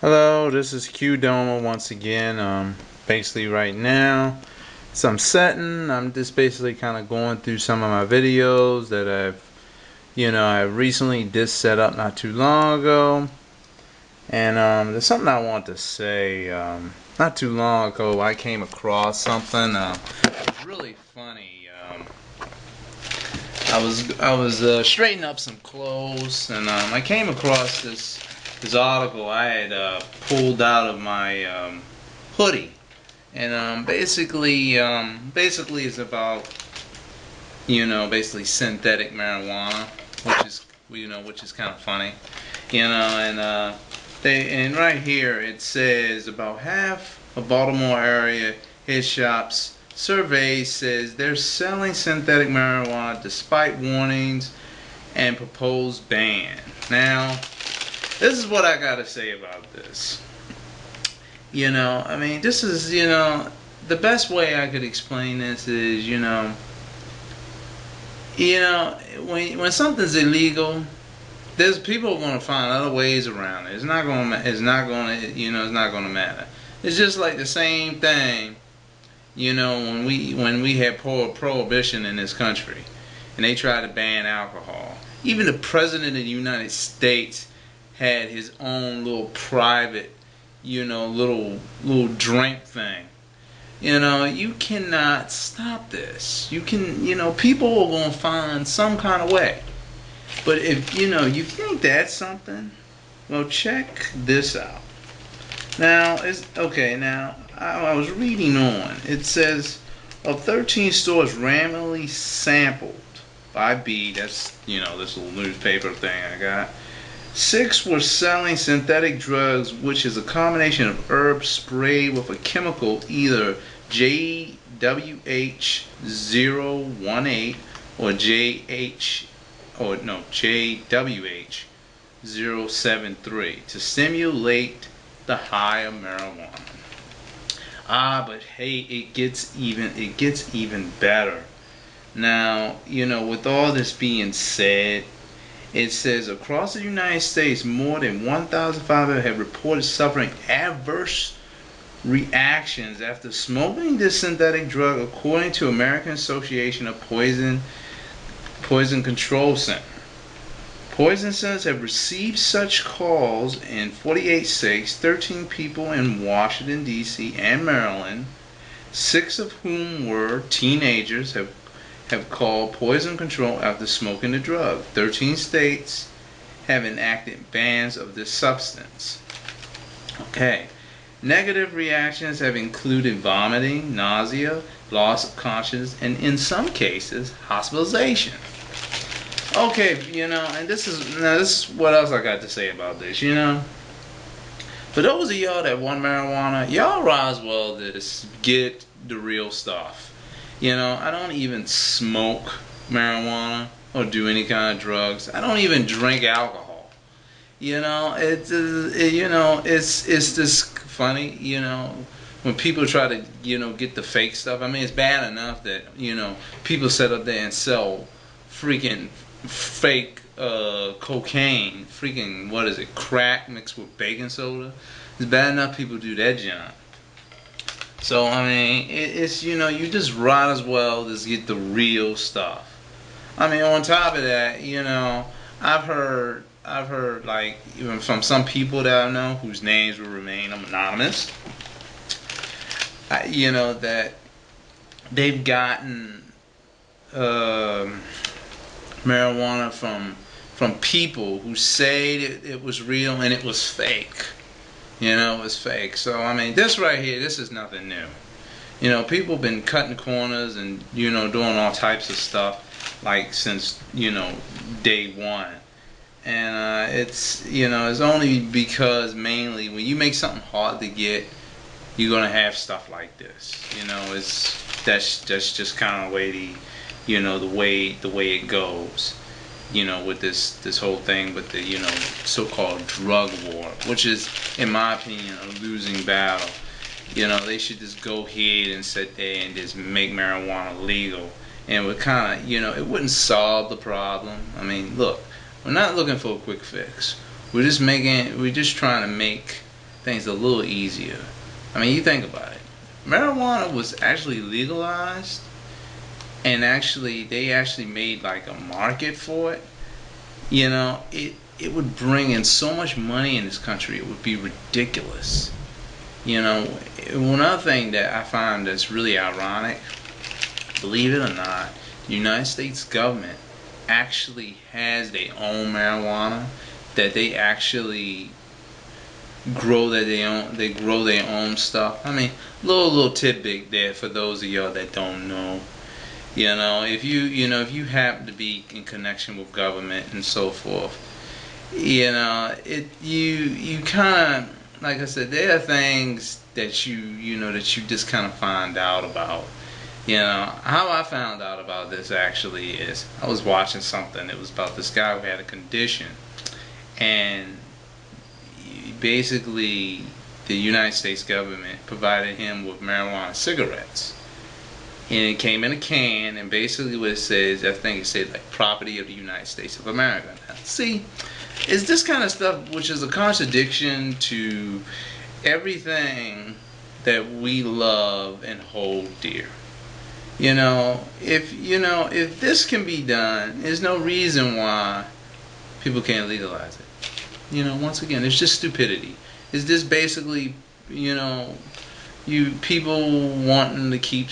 Hello, this is Q Doma once again. Basically right now, I'm setting. I'm just basically kind of going through some of my videos that I recently did set up not too long ago. And there's something I want to say. Not too long ago, I came across something. It was really funny. I was straightening up some clothes, and I came across this article I had pulled out of my hoodie, and basically it's about basically synthetic marijuana, which is kind of funny, and right here it says about half of Baltimore area head shops survey says they're selling synthetic marijuana despite warnings and proposed ban. Now, this is what I gotta say about this. This is, the best way I could explain this is, when something's illegal, there's people going to find other ways around it. It's not going to matter. It's just like the same thing, when we had prohibition in this country, and they tried to ban alcohol. Even the president of the United States had his own little private, little drink thing. You cannot stop this. People are going to find some kind of way. But if, you think that's something, well, check this out. Now, I was reading on. It says, of 13 stores randomly sampled by B, that's, this little newspaper thing I got, 6 were selling synthetic drugs, which is a combination of herbs sprayed with a chemical, either JWH018 or JWH073 to stimulate the high of marijuana. But hey, it gets even better. Now, with all this being said, it says across the United States, more than 1,500 have reported suffering adverse reactions after smoking this synthetic drug, according to American Association of Poison Control Center. Poison centers have received such calls in 48 states, 13 people in Washington, D.C. and Maryland, 6 of whom were teenagers, have called poison control after smoking the drug. 13 states have enacted bans of this substance. Okay. Negative reactions have included vomiting, nausea, loss of consciousness, and in some cases, hospitalization. Okay, and this is what else I got to say about this, For those of y'all that want marijuana, y'all might as well just get the real stuff. I don't even smoke marijuana or do any kind of drugs. I don't even drink alcohol. It's just funny, when people try to, get the fake stuff. I mean, it's bad enough that, people sit up there and sell freaking fake cocaine, freaking, what is it, crack mixed with baking soda. It's bad enough people do that junk. So, it's, you just might as well just get the real stuff. On top of that, I've heard, like, even from some people that I know, whose names will remain anonymous, that they've gotten marijuana from people who say it was real and it was fake. It was fake. So, this right here, this is nothing new. People been cutting corners and, doing all types of stuff, like, since, day one. And, it's only because, mainly, when you make something hard to get, you're going to have stuff like this. That's just kind of the way the way it goes. With this whole thing with the, so-called drug war, which is, in my opinion, a losing battle. They should just go ahead and sit there and just make marijuana legal. And it would kind of, it wouldn't solve the problem. Look, we're not looking for a quick fix. We're just trying to make things a little easier. I mean, you think about it. Marijuana was actually legalized, and actually they actually made like a market for it. You know, it would bring in so much money in this country. It would be ridiculous. You know, one other thing that I find that's really ironic, believe it or not, the United States government actually has their own marijuana that they actually grow they grow their own stuff. I mean, little tidbit there for those of y'all that don't know. If you happen to be in connection with government and so forth, you kind of, like I said, there are things that that you just kind of find out about. How I found out about this actually is I was watching something. It was about this guy who had a condition, and basically the United States government provided him with marijuana cigarettes. And it came in a can, and basically what it says, I think it said like property of the United States of America. Now, see, it's this kind of stuff which is a contradiction to everything that we love and hold dear. If this can be done, there's no reason why people can't legalize it. Once again, it's just stupidity. It's just basically, you people wanting to keep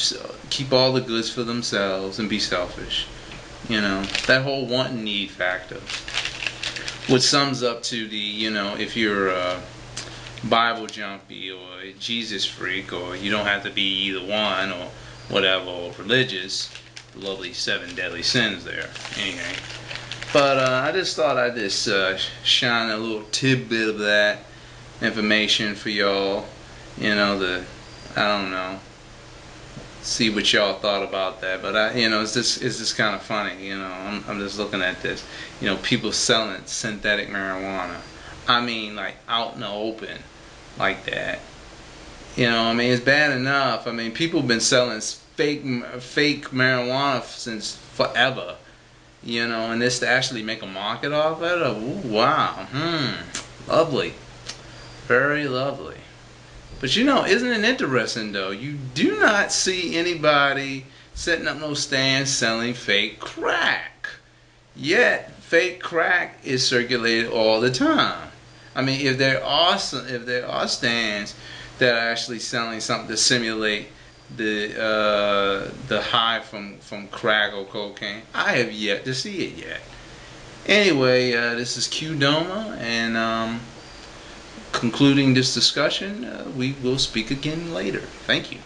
all the goods for themselves and be selfish. That whole want and need factor, which sums up to the, if you're a Bible junkie or a Jesus freak, or you don't have to be either one or whatever, or religious, the lovely 7 deadly sins there. Anyway, but I just thought I'd just shine a little tidbit of that information for y'all. I don't know, see what y'all thought about that. But it's just kind of funny. I'm just looking at this. People selling synthetic marijuana. I mean, like out in the open, like that. It's bad enough. People have been selling fake marijuana since forever. And this to actually make a market off it. Ooh, wow. Lovely. Very lovely. But isn't it interesting though? You do not see anybody setting up no stands selling fake crack. Yet fake crack is circulated all the time. If there are stands that are actually selling something to simulate the high from crack or cocaine, I have yet to see it yet. Anyway, this is Q Doma, and concluding this discussion, we will speak again later. Thank you.